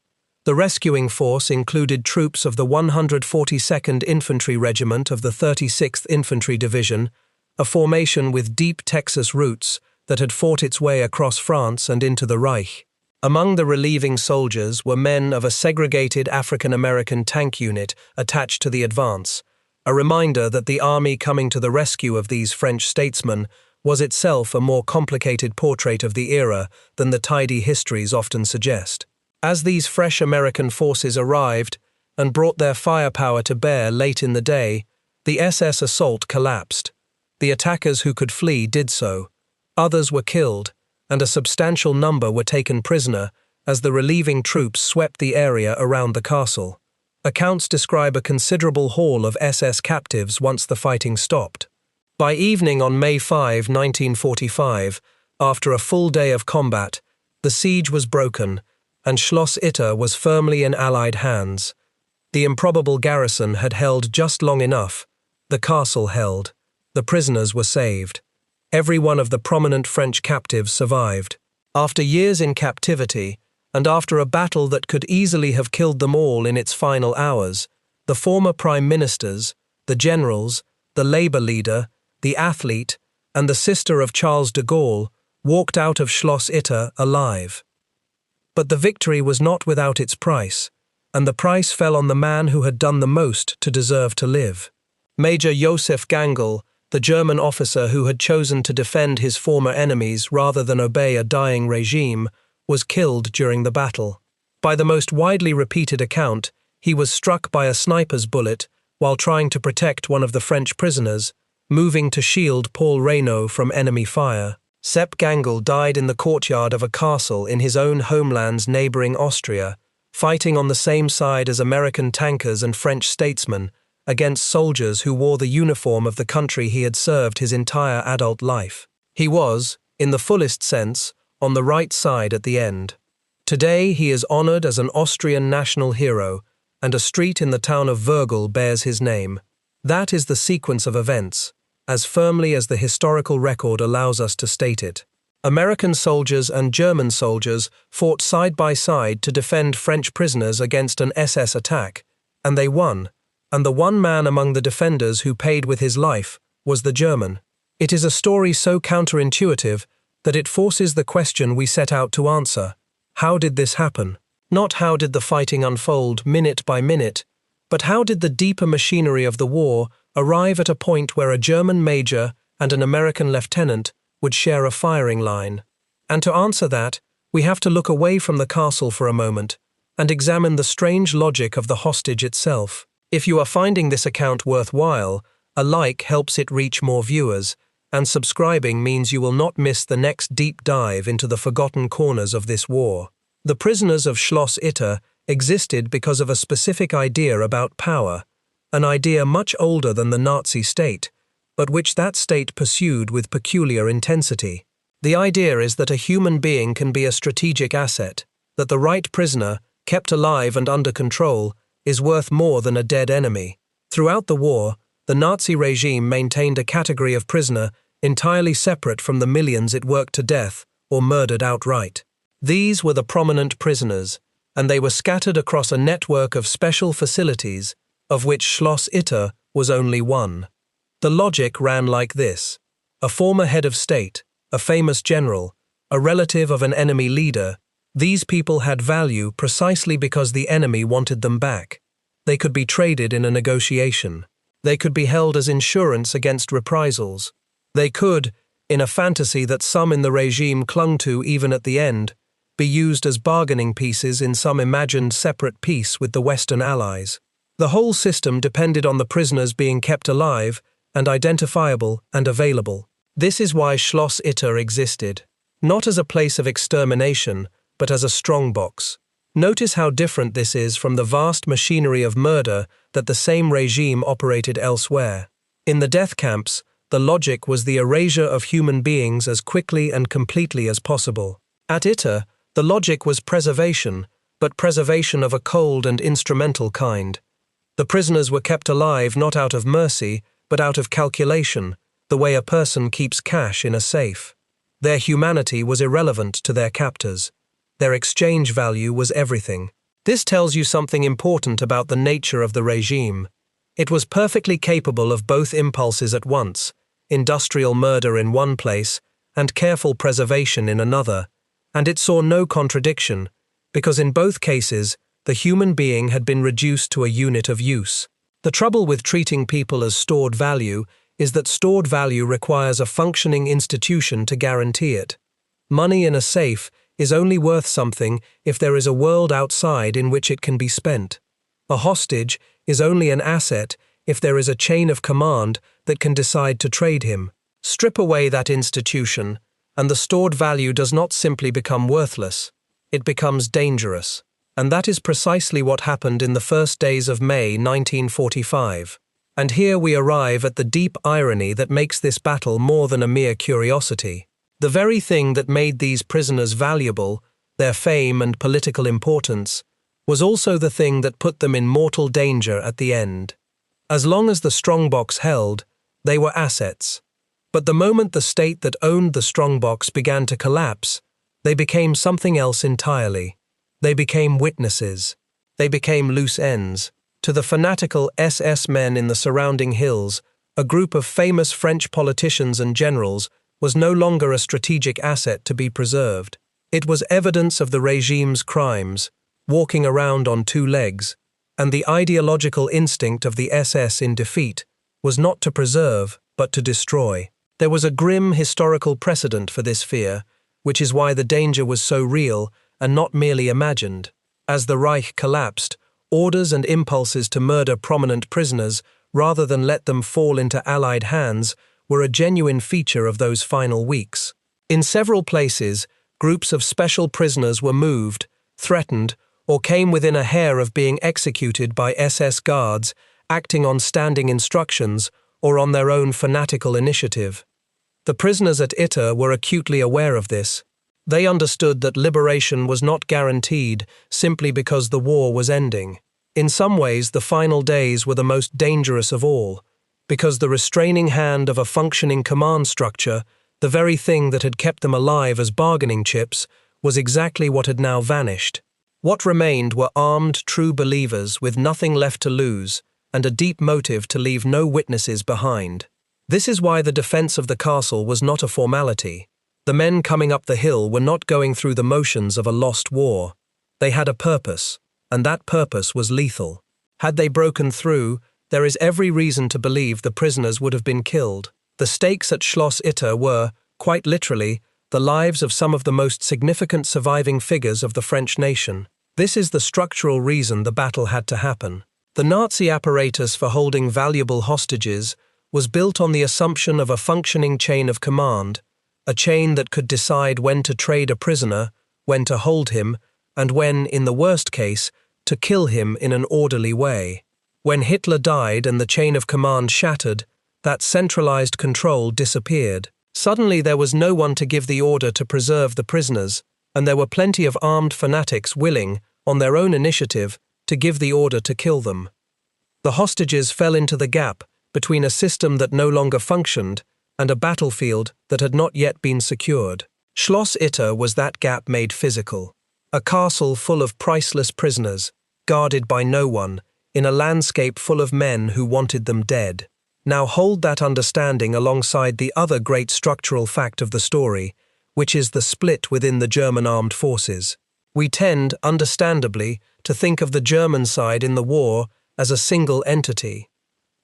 The rescuing force included troops of the 142nd Infantry Regiment of the 36th Infantry Division, a formation with deep Texas roots that had fought its way across France and into the Reich. Among the relieving soldiers were men of a segregated African-American tank unit attached to the advance, a reminder that the army coming to the rescue of these French statesmen was itself a more complicated portrait of the era than the tidy histories often suggest. As these fresh American forces arrived and brought their firepower to bear late in the day, the SS assault collapsed. The attackers who could flee did so. Others were killed, and a substantial number were taken prisoner as the relieving troops swept the area around the castle. Accounts describe a considerable haul of SS captives once the fighting stopped. By evening on May 5, 1945, after a full day of combat, the siege was broken, and Schloss Itter was firmly in Allied hands. The improbable garrison had held just long enough, The castle held. The prisoners were saved. Every one of the prominent French captives survived. After years in captivity, and after a battle that could easily have killed them all in its final hours, the former prime ministers, the generals, the labor leader, the athlete, and the sister of Charles de Gaulle walked out of Schloss Itter alive. But the victory was not without its price, and the price fell on the man who had done the most to deserve to live. Major Josef Gangl, the German officer who had chosen to defend his former enemies rather than obey a dying regime, was killed during the battle. By the most widely repeated account, he was struck by a sniper's bullet while trying to protect one of the French prisoners, moving to shield Paul Reynaud from enemy fire. Sepp Gangl died in the courtyard of a castle in his own homeland's neighboring Austria, fighting on the same side as American tankers and French statesmen against soldiers who wore the uniform of the country he had served his entire adult life. He was, in the fullest sense, on the right side at the end. Today he is honored as an Austrian national hero, and a street in the town of Würgl bears his name. That is the sequence of events, as firmly as the historical record allows us to state it. American soldiers and German soldiers fought side by side to defend French prisoners against an SS attack, and they won, and the one man among the defenders who paid with his life was the German. It is a story so counterintuitive that it forces the question we set out to answer. How did this happen? Not how did the fighting unfold minute by minute, but how did the deeper machinery of the war arrive at a point where a German major and an American lieutenant would share a firing line? And to answer that, we have to look away from the castle for a moment and examine the strange logic of the hostage itself. If you are finding this account worthwhile, a like helps it reach more viewers, and subscribing means you will not miss the next deep dive into the forgotten corners of this war. The prisoners of Schloss Itter existed because of a specific idea about power, an idea much older than the Nazi state, but which that state pursued with peculiar intensity. The idea is that a human being can be a strategic asset, that the right prisoner, kept alive and under control, is worth more than a dead enemy. Throughout the war, the Nazi regime maintained a category of prisoner entirely separate from the millions it worked to death or murdered outright. These were the prominent prisoners, and they were scattered across a network of special facilities, of which Schloss Itter was only one. The logic ran like this: a former head of state, a famous general, a relative of an enemy leader, these people had value precisely because the enemy wanted them back. They could be traded in a negotiation. They could be held as insurance against reprisals. They could, in a fantasy that some in the regime clung to even at the end, be used as bargaining pieces in some imagined separate peace with the Western Allies. The whole system depended on the prisoners being kept alive and identifiable and available. This is why Schloss Itter existed, not as a place of extermination, but as a strongbox. Notice how different this is from the vast machinery of murder that the same regime operated elsewhere. In the death camps, the logic was the erasure of human beings as quickly and completely as possible. At Itter, the logic was preservation, but preservation of a cold and instrumental kind. The prisoners were kept alive not out of mercy, but out of calculation, the way a person keeps cash in a safe. Their humanity was irrelevant to their captors. Their exchange value was everything. This tells you something important about the nature of the regime. It was perfectly capable of both impulses at once, industrial murder in one place and careful preservation in another, and it saw no contradiction, because in both cases, the human being had been reduced to a unit of use. The trouble with treating people as stored value is that stored value requires a functioning institution to guarantee it. Money in a safe is only worth something if there is a world outside in which it can be spent. A hostage is only an asset if there is a chain of command that can decide to trade him. Strip away that institution, and the stored value does not simply become worthless, it becomes dangerous. And that is precisely what happened in the first days of May 1945. And here we arrive at the deep irony that makes this battle more than a mere curiosity. The very thing that made these prisoners valuable, their fame and political importance, was also the thing that put them in mortal danger at the end. As long as the strongbox held, they were assets. But the moment the state that owned the strongbox began to collapse, they became something else entirely. They became witnesses. They became loose ends. To the fanatical SS men in the surrounding hills, a group of famous French politicians and generals was no longer a strategic asset to be preserved. It was evidence of the regime's crimes, walking around on two legs, and the ideological instinct of the SS in defeat was not to preserve, but to destroy. There was a grim historical precedent for this fear, which is why the danger was so real and not merely imagined. As the Reich collapsed, orders and impulses to murder prominent prisoners, rather than let them fall into Allied hands, were a genuine feature of those final weeks. In several places, groups of special prisoners were moved, threatened, or came within a hair of being executed by SS guards, acting on standing instructions or on their own fanatical initiative. The prisoners at Itter were acutely aware of this. They understood that liberation was not guaranteed simply because the war was ending. In some ways, the final days were the most dangerous of all, because the restraining hand of a functioning command structure, the very thing that had kept them alive as bargaining chips, was exactly what had now vanished. What remained were armed true believers with nothing left to lose and a deep motive to leave no witnesses behind. This is why the defense of the castle was not a formality. The men coming up the hill were not going through the motions of a lost war. They had a purpose, and that purpose was lethal. Had they broken through, there is every reason to believe the prisoners would have been killed. The stakes at Schloss Itter were, quite literally, the lives of some of the most significant surviving figures of the French nation. This is the structural reason the battle had to happen. The Nazi apparatus for holding valuable hostages was built on the assumption of a functioning chain of command, a chain that could decide when to trade a prisoner, when to hold him, and when, in the worst case, to kill him in an orderly way. When Hitler died and the chain of command shattered, that centralized control disappeared. Suddenly there was no one to give the order to preserve the prisoners, and there were plenty of armed fanatics willing, on their own initiative, to give the order to kill them. The hostages fell into the gap between a system that no longer functioned and a battlefield that had not yet been secured. Schloss Itter was that gap made physical. A castle full of priceless prisoners, guarded by no one, in a landscape full of men who wanted them dead. Now hold that understanding alongside the other great structural fact of the story, which is the split within the German armed forces. We tend, understandably, to think of the German side in the war as a single entity.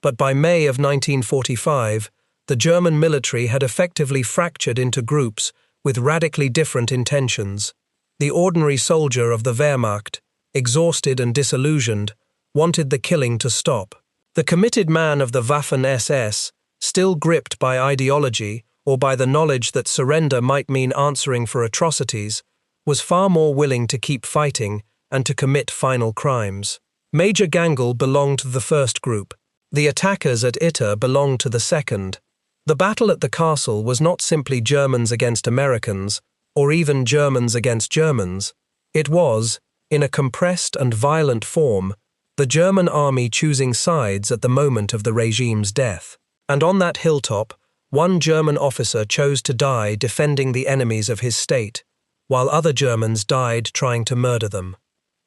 But by May of 1945, the German military had effectively fractured into groups with radically different intentions. The ordinary soldier of the Wehrmacht, exhausted and disillusioned, wanted the killing to stop. The committed man of the Waffen-SS, still gripped by ideology or by the knowledge that surrender might mean answering for atrocities, was far more willing to keep fighting and to commit final crimes. Major Gangl belonged to the first group. The attackers at Itter belonged to the second. The battle at the castle was not simply Germans against Americans, or even Germans against Germans. It was, in a compressed and violent form, the German army choosing sides at the moment of the regime's death. And on that hilltop, one German officer chose to die defending the enemies of his state, while other Germans died trying to murder them.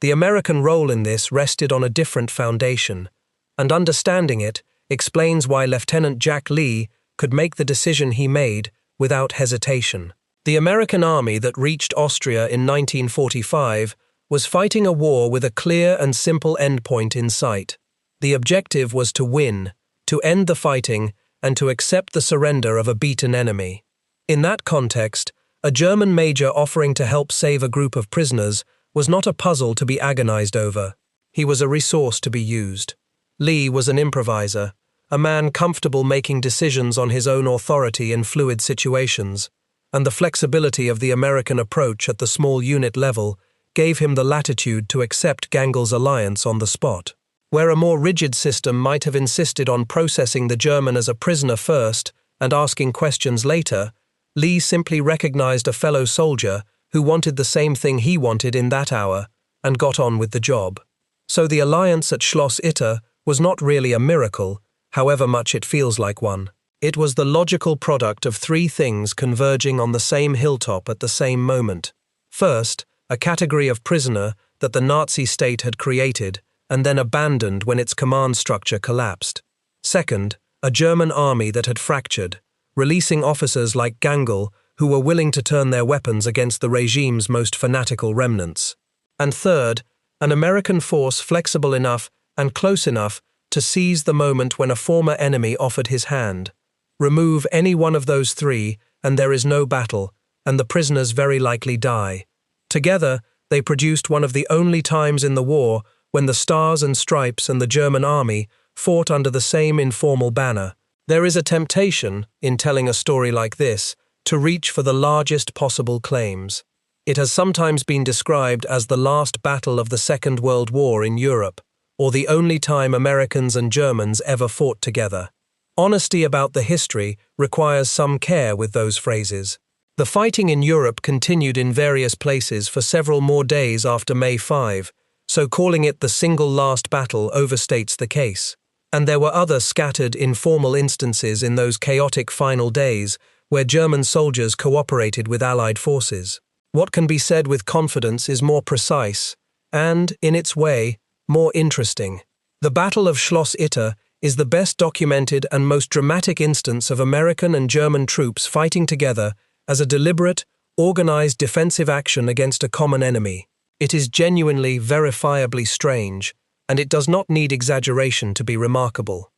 The American role in this rested on a different foundation, and understanding it explains why Lieutenant Jack Lee could make the decision he made without hesitation. The American army that reached Austria in 1945 was fighting a war with a clear and simple endpoint in sight. The objective was to win, to end the fighting, and to accept the surrender of a beaten enemy. In that context, a German major offering to help save a group of prisoners was not a puzzle to be agonized over. He was a resource to be used. Lee was an improviser, a man comfortable making decisions on his own authority in fluid situations, and the flexibility of the American approach at the small unit level gave him the latitude to accept Gangl's alliance on the spot. Where a more rigid system might have insisted on processing the German as a prisoner first and asking questions later, Lee simply recognized a fellow soldier who wanted the same thing he wanted in that hour and got on with the job. So the alliance at Schloss Itter was not really a miracle, however much it feels like one. It was the logical product of three things converging on the same hilltop at the same moment. First, a category of prisoner that the Nazi state had created and then abandoned when its command structure collapsed. Second, a German army that had fractured, releasing officers like Gangl who were willing to turn their weapons against the regime's most fanatical remnants. And third, an American force flexible enough and close enough to seize the moment when a former enemy offered his hand. Remove any one of those three, and there is no battle, and the prisoners very likely die. Together, they produced one of the only times in the war when the Stars and Stripes and the German army fought under the same informal banner. There is a temptation, in telling a story like this, to reach for the largest possible claims. It has sometimes been described as the last battle of the Second World War in Europe, or the only time Americans and Germans ever fought together. Honesty about the history requires some care with those phrases. The fighting in Europe continued in various places for several more days after May 5, so calling it the single last battle overstates the case. And there were other scattered informal instances in those chaotic final days where German soldiers cooperated with Allied forces. What can be said with confidence is more precise and, in its way, more interesting. The Battle of Schloss Itter is the best documented and most dramatic instance of American and German troops fighting together as a deliberate, organized defensive action against a common enemy. It is genuinely, verifiably strange, and it does not need exaggeration to be remarkable.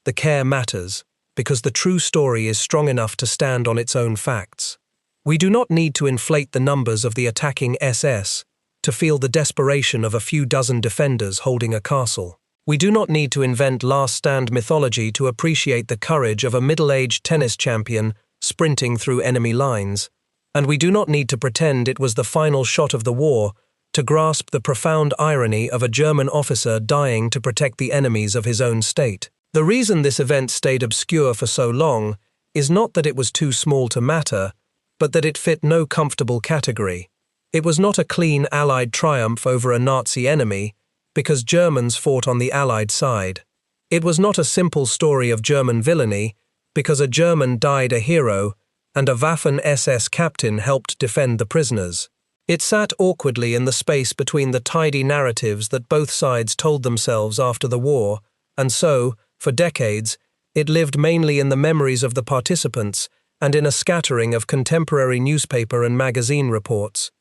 The care matters, because the true story is strong enough to stand on its own facts. We do not need to inflate the numbers of the attacking SS to feel the desperation of a few dozen defenders holding a castle. We do not need to invent last stand mythology to appreciate the courage of a middle-aged tennis champion sprinting through enemy lines, and we do not need to pretend it was the final shot of the war to grasp the profound irony of a German officer dying to protect the enemies of his own state. The reason this event stayed obscure for so long is not that it was too small to matter, but that it fit no comfortable category. It was not a clean Allied triumph over a Nazi enemy, because Germans fought on the Allied side. It was not a simple story of German villainy, because a German died a hero and a Waffen-SS captain helped defend the prisoners. It sat awkwardly in the space between the tidy narratives that both sides told themselves after the war, and so, for decades, it lived mainly in the memories of the participants and in a scattering of contemporary newspaper and magazine reports.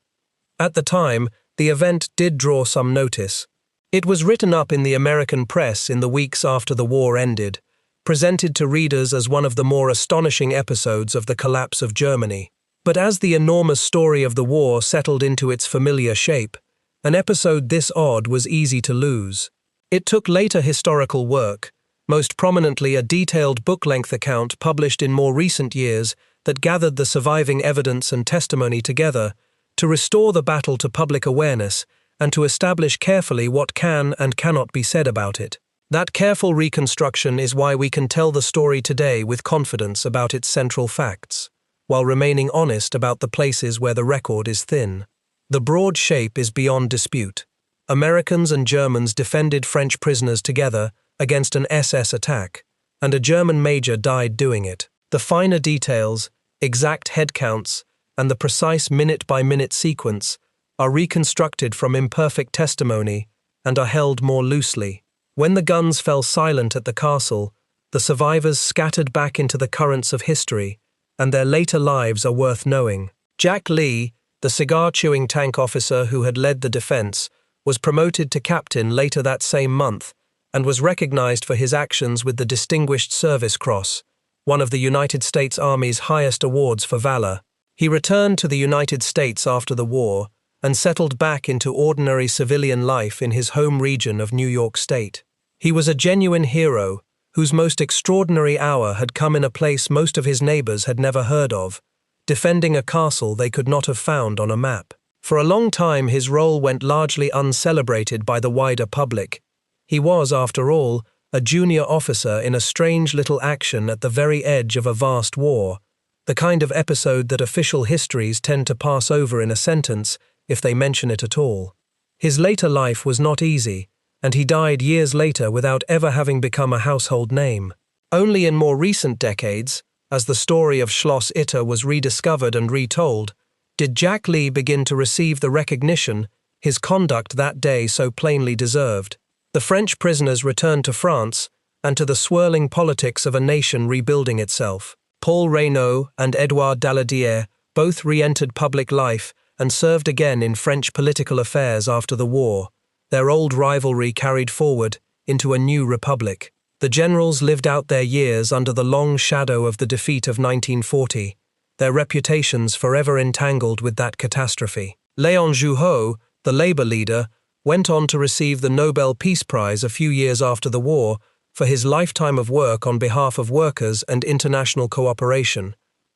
At the time, the event did draw some notice. It was written up in the American press in the weeks after the war ended, presented to readers as one of the more astonishing episodes of the collapse of Germany. But as the enormous story of the war settled into its familiar shape, an episode this odd was easy to lose. It took later historical work, most prominently a detailed book-length account published in more recent years that gathered the surviving evidence and testimony together, to restore the battle to public awareness and to establish carefully what can and cannot be said about it. That careful reconstruction is why we can tell the story today with confidence about its central facts, while remaining honest about the places where the record is thin. The broad shape is beyond dispute. Americans and Germans defended French prisoners together against an SS attack, and a German major died doing it. The finer details, exact head counts, and the precise minute-by-minute sequence are reconstructed from imperfect testimony and are held more loosely. When the guns fell silent at the castle, the survivors scattered back into the currents of history, and their later lives are worth knowing. Jack Lee, the cigar-chewing tank officer who had led the defense, was promoted to captain later that same month and was recognized for his actions with the Distinguished Service Cross, one of the United States Army's highest awards for valor. He returned to the United States after the war and settled back into ordinary civilian life in his home region of New York State. He was a genuine hero whose most extraordinary hour had come in a place most of his neighbors had never heard of, defending a castle they could not have found on a map. For a long time his role went largely uncelebrated by the wider public. He was, after all, a junior officer in a strange little action at the very edge of a vast war, the kind of episode that official histories tend to pass over in a sentence if they mention it at all. His later life was not easy, and he died years later without ever having become a household name. Only in more recent decades, as the story of Schloss Itter was rediscovered and retold, did Jack Lee begin to receive the recognition his conduct that day so plainly deserved. The French prisoners returned to France and to the swirling politics of a nation rebuilding itself. Paul Reynaud and Édouard Daladier both re-entered public life and served again in French political affairs after the war, their old rivalry carried forward into a new republic. The generals lived out their years under the long shadow of the defeat of 1940, their reputations forever entangled with that catastrophe. Léon Jouhaux, the Labour leader, went on to receive the Nobel Peace Prize a few years after the war for his lifetime of work on behalf of workers and international cooperation,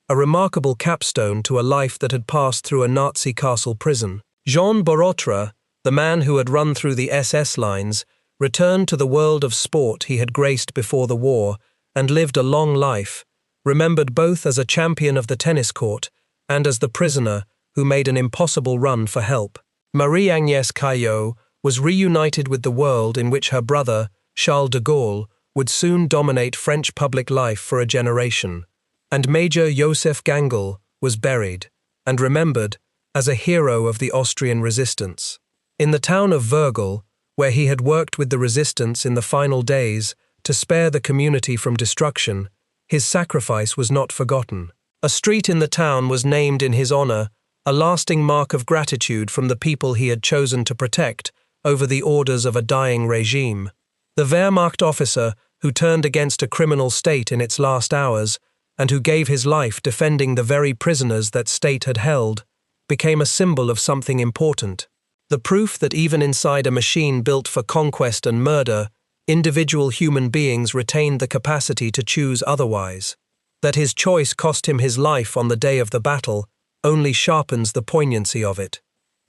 a remarkable capstone to a life that had passed through a Nazi castle prison. Jean Borotra, the man who had run through the SS lines, returned to the world of sport he had graced before the war and lived a long life, remembered both as a champion of the tennis court and as the prisoner who made an impossible run for help. Marie-Agnès Caillot was reunited with the world in which her brother, Charles de Gaulle, would soon dominate French public life for a generation, and Major Joseph Gangl was buried and remembered as a hero of the Austrian resistance. In the town of Vergel, where he had worked with the resistance in the final days to spare the community from destruction, his sacrifice was not forgotten. A street in the town was named in his honor, a lasting mark of gratitude from the people he had chosen to protect over the orders of a dying regime. The Wehrmacht officer who turned against a criminal state in its last hours and who gave his life defending the very prisoners that state had held, became a symbol of something important. The proof that even inside a machine built for conquest and murder, individual human beings retained the capacity to choose otherwise. That his choice cost him his life on the day of the battle only sharpens the poignancy of it.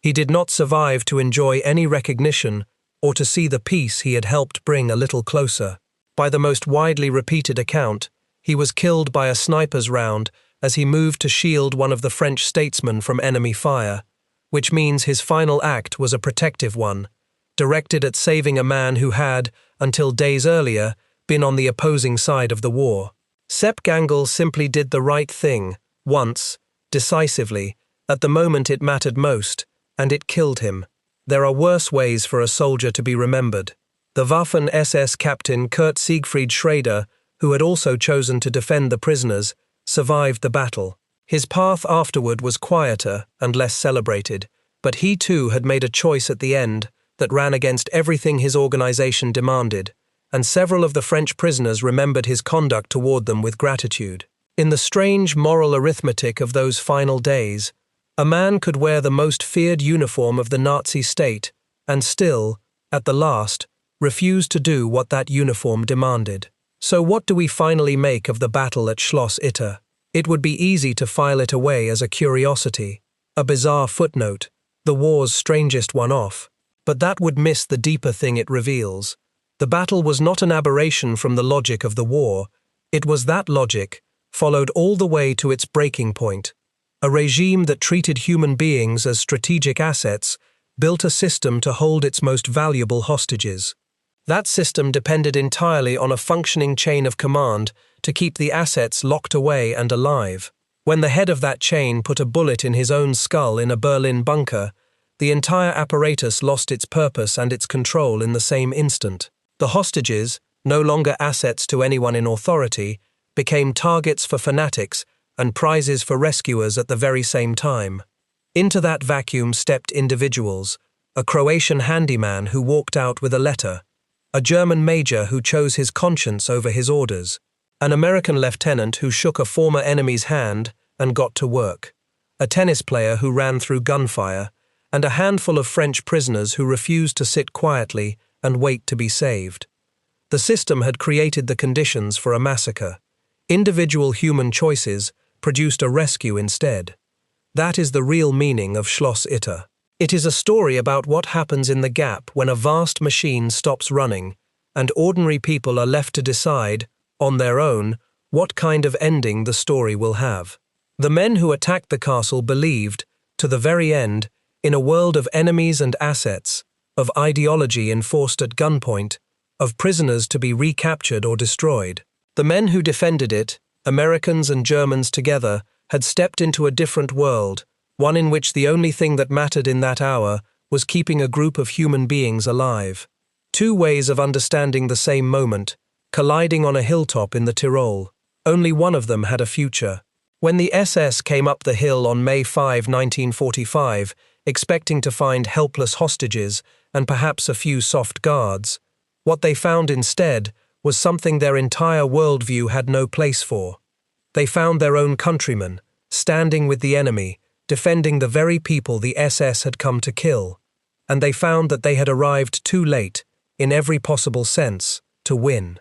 He did not survive to enjoy any recognition or to see the peace he had helped bring a little closer. By the most widely repeated account, he was killed by a sniper's round as he moved to shield one of the French statesmen from enemy fire, which means his final act was a protective one, directed at saving a man who had, until days earlier, been on the opposing side of the war. Sepp Gangl simply did the right thing, once, decisively, at the moment it mattered most, and it killed him. There are worse ways for a soldier to be remembered. The Waffen-SS captain Kurt Siegfried Schrader, who had also chosen to defend the prisoners, survived the battle. His path afterward was quieter and less celebrated, but he too had made a choice at the end that ran against everything his organization demanded, and several of the French prisoners remembered his conduct toward them with gratitude. In the strange moral arithmetic of those final days, a man could wear the most feared uniform of the Nazi state and still, at the last, refuse to do what that uniform demanded. So what do we finally make of the battle at Schloss Itter? It would be easy to file it away as a curiosity, a bizarre footnote, the war's strangest one-off, but that would miss the deeper thing it reveals. The battle was not an aberration from the logic of the war, it was that logic, followed all the way to its breaking point. A regime that treated human beings as strategic assets built a system to hold its most valuable hostages. That system depended entirely on a functioning chain of command to keep the assets locked away and alive. When the head of that chain put a bullet in his own skull in a Berlin bunker, the entire apparatus lost its purpose and its control in the same instant. The hostages, no longer assets to anyone in authority, became targets for fanatics and prizes for rescuers at the very same time. Into that vacuum stepped individuals, a Croatian handyman who walked out with a letter, a German major who chose his conscience over his orders, an American lieutenant who shook a former enemy's hand and got to work, a tennis player who ran through gunfire, and a handful of French prisoners who refused to sit quietly and wait to be saved. The system had created the conditions for a massacre. Individual human choices produced a rescue instead. That is the real meaning of Schloss Itter. It is a story about what happens in the gap when a vast machine stops running and ordinary people are left to decide, on their own, what kind of ending the story will have. The men who attacked the castle believed, to the very end, in a world of enemies and assets, of ideology enforced at gunpoint, of prisoners to be recaptured or destroyed. The men who defended it, Americans and Germans together, had stepped into a different world, one in which the only thing that mattered in that hour was keeping a group of human beings alive. Two ways of understanding the same moment, colliding on a hilltop in the Tyrol. Only one of them had a future. When the SS came up the hill on May 5, 1945, expecting to find helpless hostages and perhaps a few soft guards, what they found instead was something their entire worldview had no place for. They found their own countrymen, standing with the enemy, defending the very people the SS had come to kill. And they found that they had arrived too late, in every possible sense, to win.